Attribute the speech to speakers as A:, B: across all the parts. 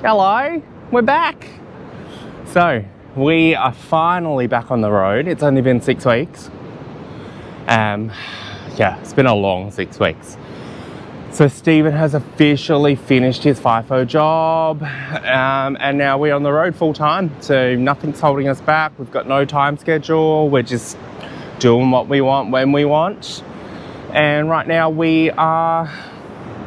A: Hello, we're back. So we are finally back on the road. It's only been 6 weeks. Yeah, it's been a long 6 weeks. So Stephen has officially finished his FIFO job, and now we're on the road full time. So nothing's holding us back. We've got no time schedule. We're just doing what we want when we want. And right now we are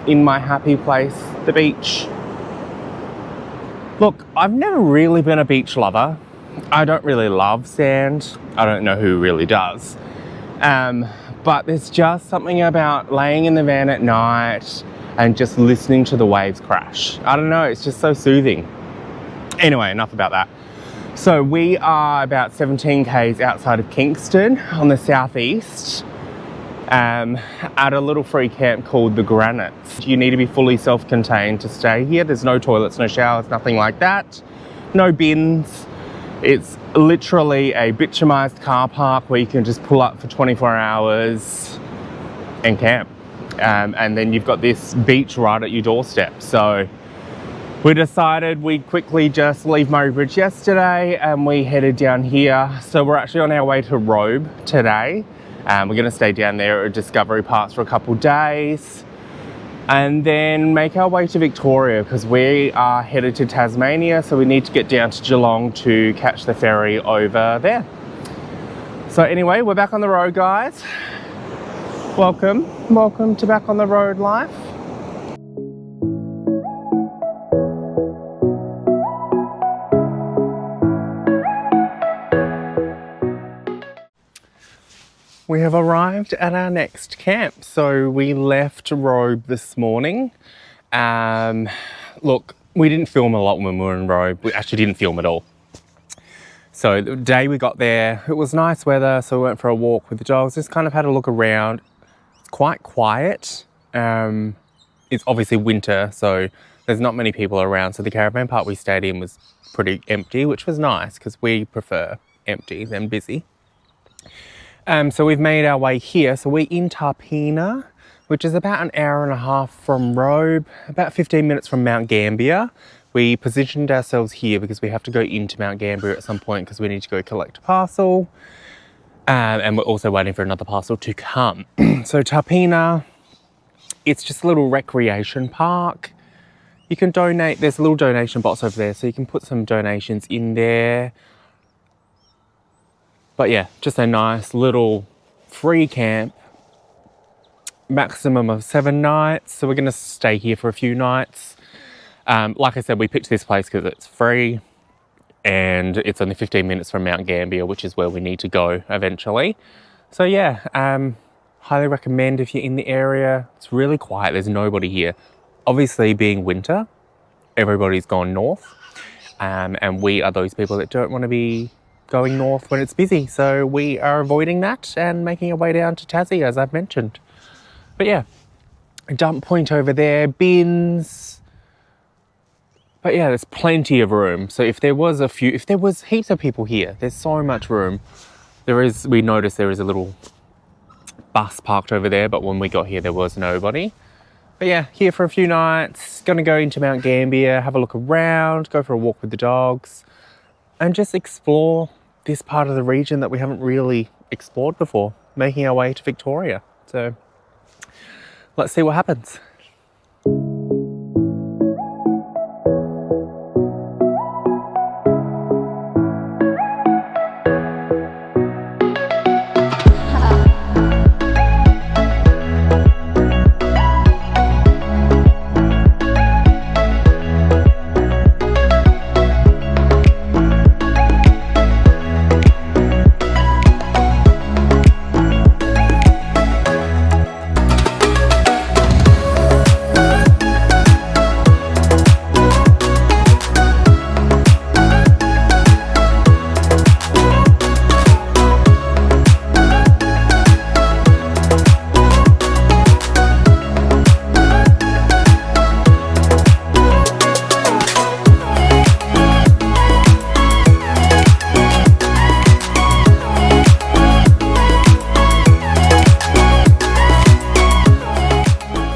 A: in my happy place, the beach. Look, I've never really been a beach lover. I don't really love sand. I don't know who really does. But there's just something about laying in the van at night and just listening to the waves crash. I don't know, it's just so soothing. Anyway, enough about that. So we are about 17 k's outside of Kingston on the southeast, at a little free camp called the Granites. You need to be fully self-contained to stay here. There's no toilets, no showers, nothing like that. No bins. It's literally a bitumised car park where you can just pull up for 24 hours and camp. And then you've got this beach right at your doorstep. So we decided we'd quickly just leave Murray Bridge yesterday and we headed down here. So we're actually on our way to Robe today. We're going to stay down there at Discovery Parks for a couple days and then make our way to Victoria because we are headed to Tasmania, so we need to get down to Geelong to catch the ferry over there. So anyway, we're back on the road, guys. Welcome to Back on the Road life. We have arrived at our next camp. So we left Robe this morning. Look, we didn't film a lot when we were in Robe. We actually didn't film at all. So the day we got there, it was nice weather. So we went for a walk with the dogs, just kind of had a look around. It's quite quiet. It's obviously winter, so there's not many people around. So the caravan park we stayed in was pretty empty, which was nice because we prefer empty than busy. So we've made our way here. So we're in Tarpina, which is about an hour and a half from Robe, about 15 minutes from Mount Gambier. We positioned ourselves here because we have to go into Mount Gambier at some point because we need to go collect a parcel. And we're also waiting for another parcel to come. So Tarpina, it's just a little recreation park. You can donate, there's a little donation box over there, so you can put some donations in there. But yeah, just a nice little free camp, maximum of 7 nights. So we're going to stay here for a few nights. Like I said, we picked this place because it's free and it's only 15 minutes from Mount Gambier, which is where we need to go eventually. So yeah, highly recommend if you're in the area. It's really quiet. There's nobody here. Obviously being winter, everybody's gone north. And we are those people that don't want to be going north when it's busy, so we are avoiding that and making our way down to Tassie, as I've mentioned. But yeah, a dump point over there, bins. But yeah, there's plenty of room. So if there was heaps of people here, there's so much room. We noticed there is a little bus parked over there, but when we got here, there was nobody. But yeah, here for a few nights, gonna go into Mount Gambier, have a look around, go for a walk with the dogs, and just explore this part of the region that we haven't really explored before, making our way to Victoria. So let's see what happens.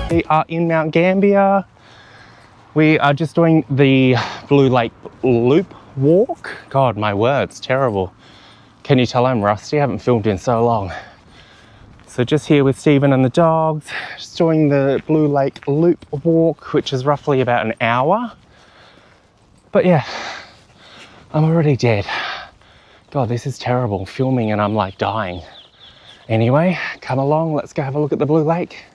A: We are in Mount Gambier. We are just doing the Blue Lake Loop walk. God, my words, terrible. Can you tell I'm rusty? I haven't filmed in so long. So just here with Stephen and the dogs, just doing the Blue Lake Loop walk, which is roughly about an hour. But yeah, I'm already dead. God, this is terrible, filming and I'm like dying. Anyway, come along, let's go have a look at the Blue Lake.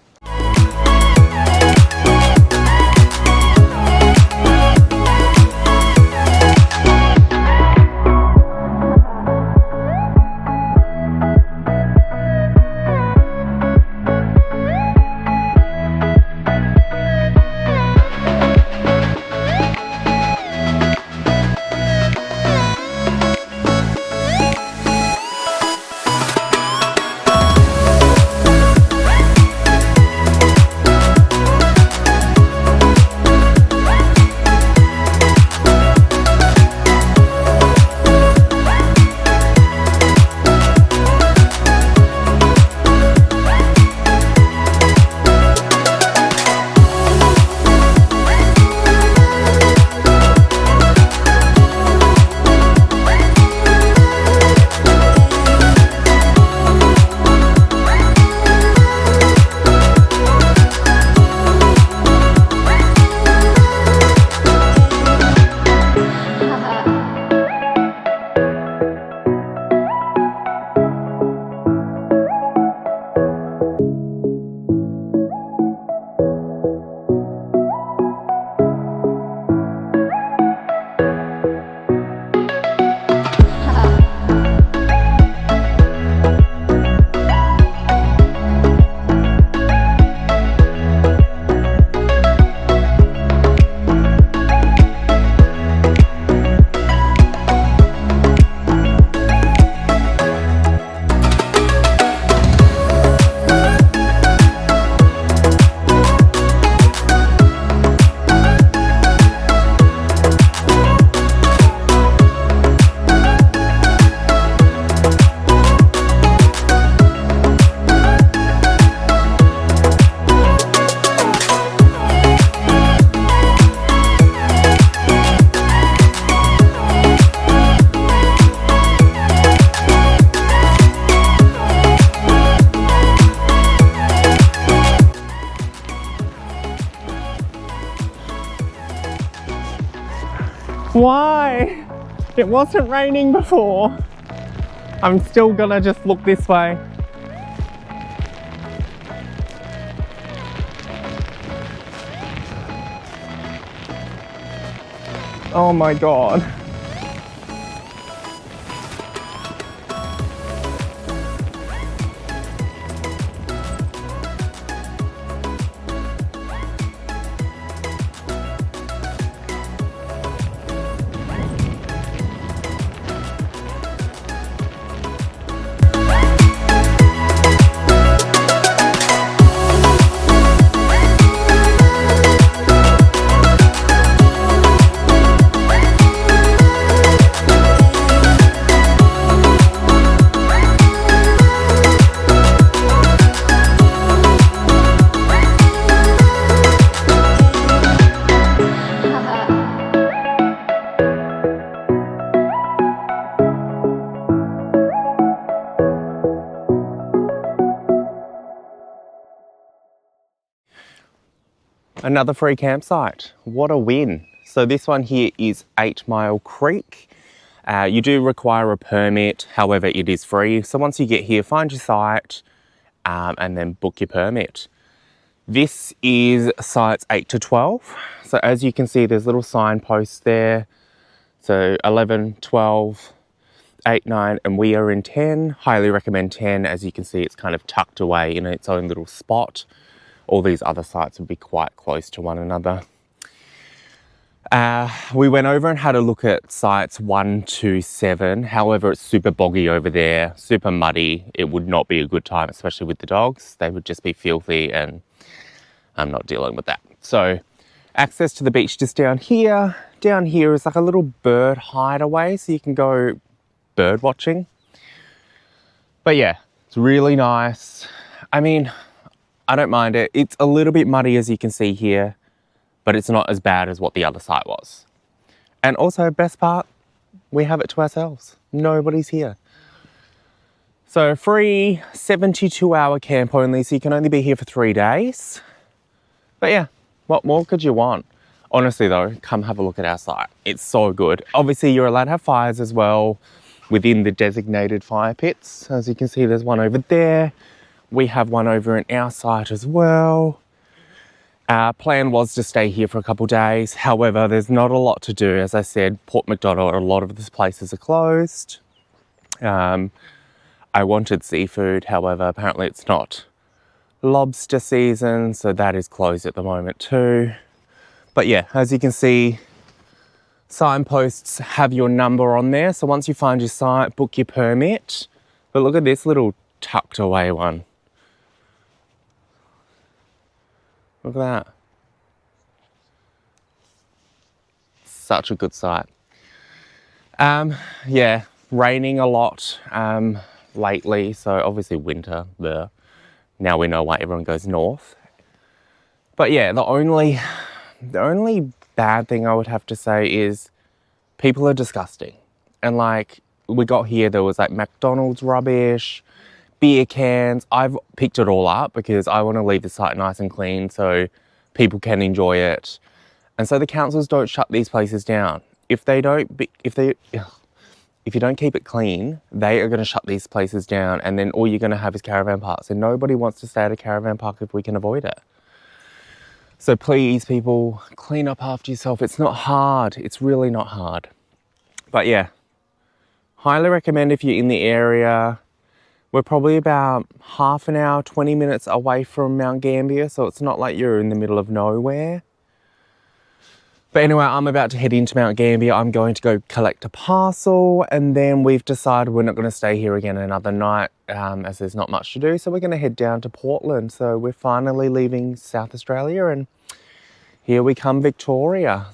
A: Why? It wasn't raining before. I'm still gonna just look this way. Oh my God. Another free campsite. What a win. So this one here is 8 Mile Creek. You do require a permit, however it is free. So once you get here, find your site and then book your permit. This is sites 8 to 12. So as you can see, there's little signposts there. So 11, 12, 8, 9, and we are in 10. Highly recommend 10. As you can see, it's kind of tucked away in its own little spot. All these other sites would be quite close to one another. We went over and had a look at sites 1 to 7. However, it's super boggy over there, super muddy. It would not be a good time, especially with the dogs. They would just be filthy and I'm not dealing with that. So access to the beach just down here. Down here is like a little bird hideaway, so you can go bird watching. But yeah, it's really nice. I mean, I don't mind it. It's a little bit muddy, as you can see here, but it's not as bad as what the other site was. And also, best part, we have it to ourselves. Nobody's here. So free 72-hour camp only, so you can only be here for 3 days. But yeah, what more could you want? Honestly though, come have a look at our site. It's so good. Obviously you're allowed to have fires as well within the designated fire pits. As you can see, there's one over there. We have one over in our site as well. Our plan was to stay here for a couple of days. However, there's not a lot to do. As I said, Port MacDonald, a lot of these places are closed. I wanted seafood, however, apparently it's not lobster season, so that is closed at the moment too. But yeah, as you can see, signposts have your number on there. So once you find your site, book your permit. But look at this little tucked away one. Look at that. Such a good site. Yeah, raining a lot lately, so obviously winter there. Now we know why everyone goes north. But yeah, the only bad thing I would have to say is people are disgusting. And like, we got here, there was like McDonald's rubbish, beer cans. I've picked it all up because I want to leave the site nice and clean so people can enjoy it. And so the councils don't shut these places down. If you don't keep it clean, they are going to shut these places down, and then all you're going to have is caravan parks, and nobody wants to stay at a caravan park if we can avoid it. So please, people, clean up after yourself. It's not hard. It's really not hard. But yeah, highly recommend if you're in the area. We're probably about half an hour, 20 minutes away from Mount Gambier, so it's not like you're in the middle of nowhere. But anyway, I'm about to head into Mount Gambier. I'm going to go collect a parcel, and then we've decided we're not going to stay here again another night as there's not much to do. So we're going to head down to Portland. So we're finally leaving South Australia, and here we come, Victoria.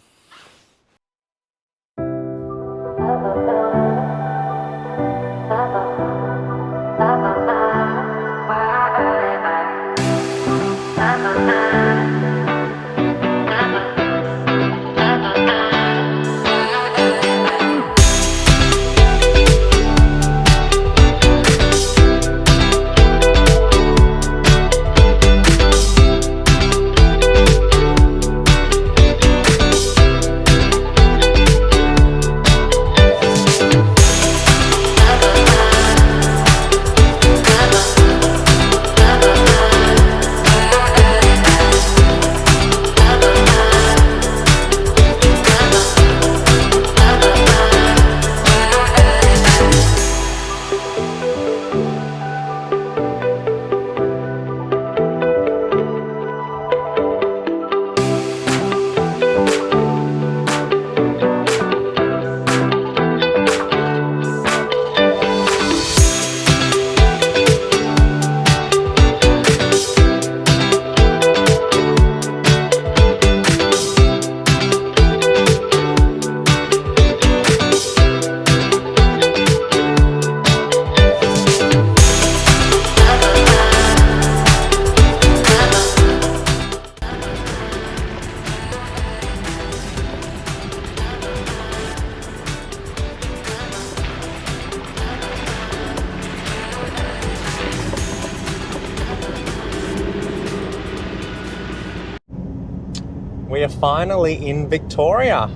A: We are finally in Victoria.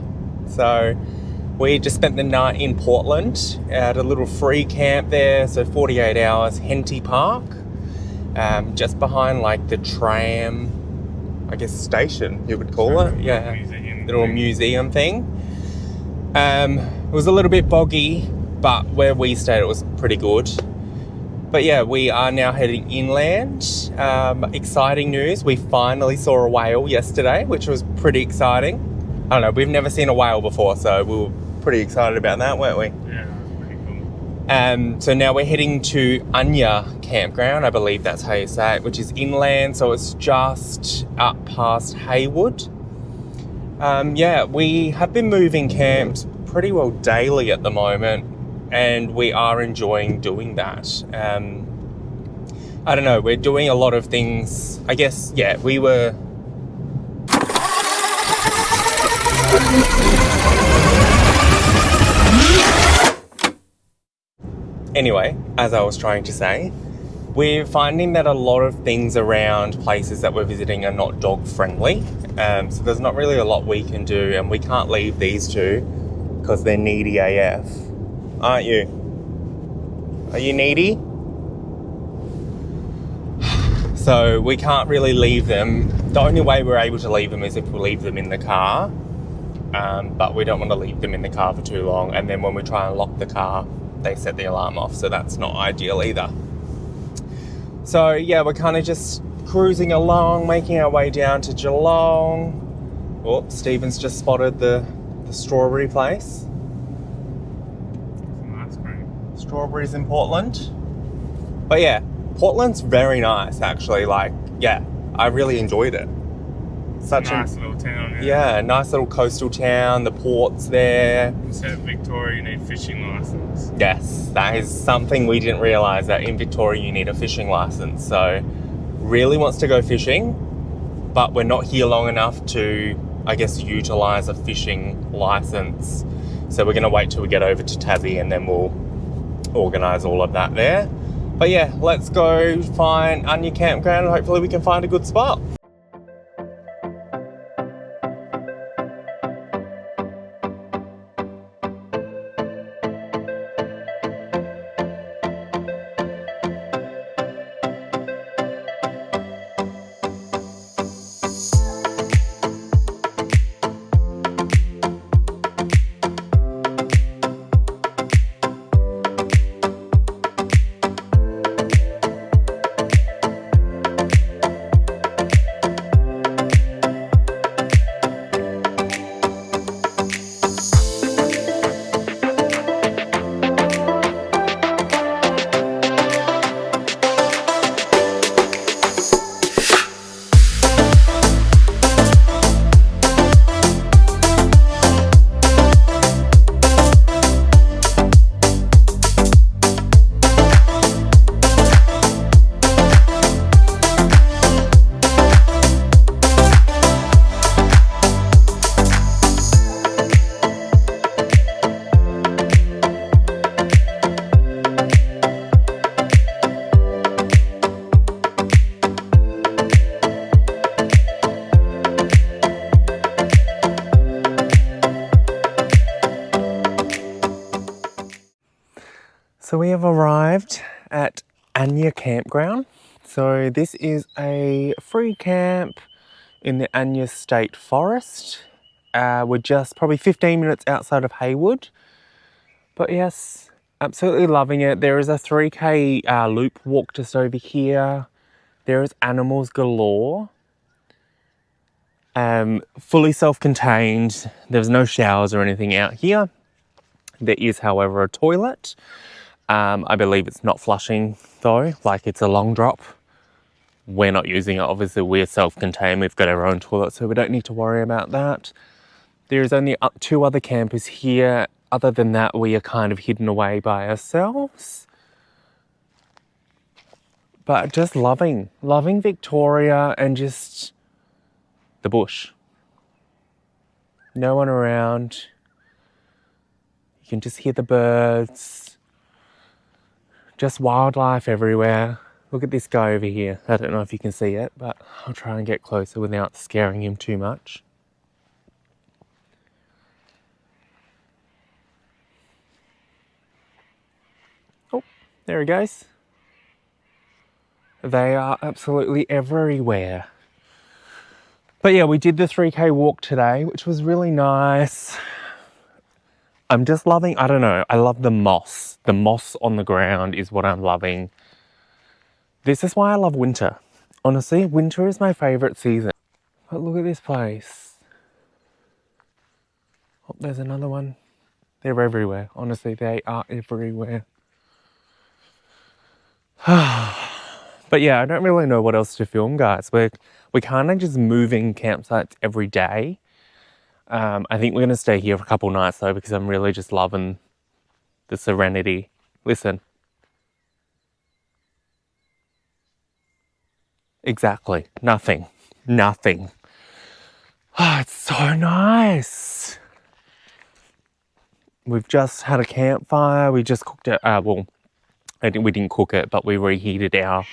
A: So we just spent the night in Portland at a little free camp there. So 48 hours, Henty Park, just behind like the tram, I guess station you would call it. Yeah, little museum thing. It was a little bit boggy, but where we stayed it was pretty good. But yeah, we are now heading inland. Exciting news, we finally saw a whale yesterday, which was pretty exciting. I don't know, we've never seen a whale before, so we were pretty excited about that, weren't we?
B: Yeah, that was pretty cool.
A: So now we're heading to Anya Campground, I believe that's how you say it, which is inland, so it's just up past Haywood. Yeah, we have been moving camps pretty well daily at the moment, and we are enjoying doing that. I don't know, we're doing a lot of things. I guess, yeah, we were Anyway, as I was trying to say, we're finding that a lot of things around places that we're visiting are not dog friendly. So there's not really a lot we can do, and we can't leave these two because they're needy AF. Aren't you? Are you needy? So we can't really leave them. The only way we're able to leave them is if we leave them in the car. But we don't want to leave them in the car for too long. And then when we try and lock the car, they set the alarm off. So that's not ideal either. So yeah, we're kind of just cruising along, making our way down to Geelong. Oh, Stephen's just spotted the strawberry place.
B: Ice cream.
A: Strawberries in Portland. But yeah, Portland's very nice actually. Like, yeah, I really enjoyed it. Such
B: a nice little town.
A: Yeah, nice little coastal town. The port's there.
B: Instead of Victoria, you need fishing license.
A: Yes, that is something we didn't realise, that in Victoria you need a fishing license. So, really wants to go fishing, but we're not here long enough to, I guess, utilise a fishing license. So we're going to wait till we get over to Tassie and then we'll organise all of that there. But yeah, let's go find Anya Campground and hopefully we can find a good spot. So we have arrived at Anya Campground. So this is a free camp in the Anya State Forest. We're just probably 15 minutes outside of Haywood. But yes, absolutely loving it. There is a 3K loop walk just over here. There is animals galore. Fully self-contained. There's no showers or anything out here. There is, however, a toilet. I believe it's not flushing though, like it's a long drop. We're not using it, obviously we're self-contained, we've got our own toilet, so we don't need to worry about that. There's only 2 other campers here. Other than that, we are kind of hidden away by ourselves. But just loving Victoria and just the bush. No one around. You can just hear the birds. Just wildlife everywhere. Look at this guy over here. I don't know if you can see it, but I'll try and get closer without scaring him too much. Oh, there he goes. They are absolutely everywhere. But yeah, we did the 3K walk today, which was really nice. I'm just loving, I don't know, I love the moss. The moss on the ground is what I'm loving. This is why I love winter. Honestly, winter is my favourite season. But look at this place. Oh, there's another one. They're everywhere. Honestly, they are everywhere. But yeah, I don't really know what else to film, guys. We're kind of just moving campsites every day. I think we're going to stay here for a couple nights though, because I'm really just loving the serenity. Listen. Exactly. Nothing. Oh, it's so nice. We've just had a campfire. We just cooked it. Well, we didn't cook it, but we reheated our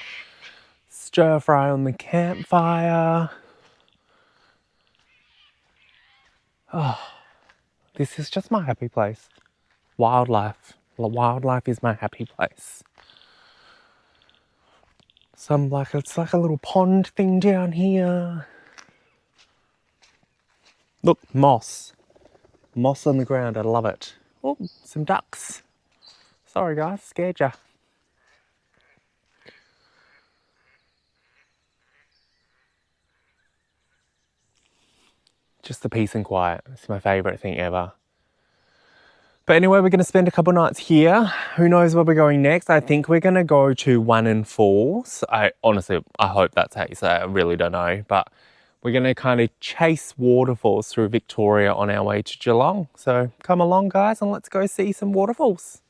A: stir fry on the campfire. Oh, this is just my happy place. Wildlife. Wildlife is my happy place. It's like a little pond thing down here. Look, moss. Moss on the ground, I love it. Oh, some ducks. Sorry guys, scared ya. Just the peace and quiet. It's my favourite thing ever. But anyway, we're going to spend a couple nights here. Who knows where we're going next? I think we're going to go to Waterfalls. I hope that's how you say it. I really don't know. But we're going to kind of chase waterfalls through Victoria on our way to Geelong. So come along, guys, and let's go see some waterfalls.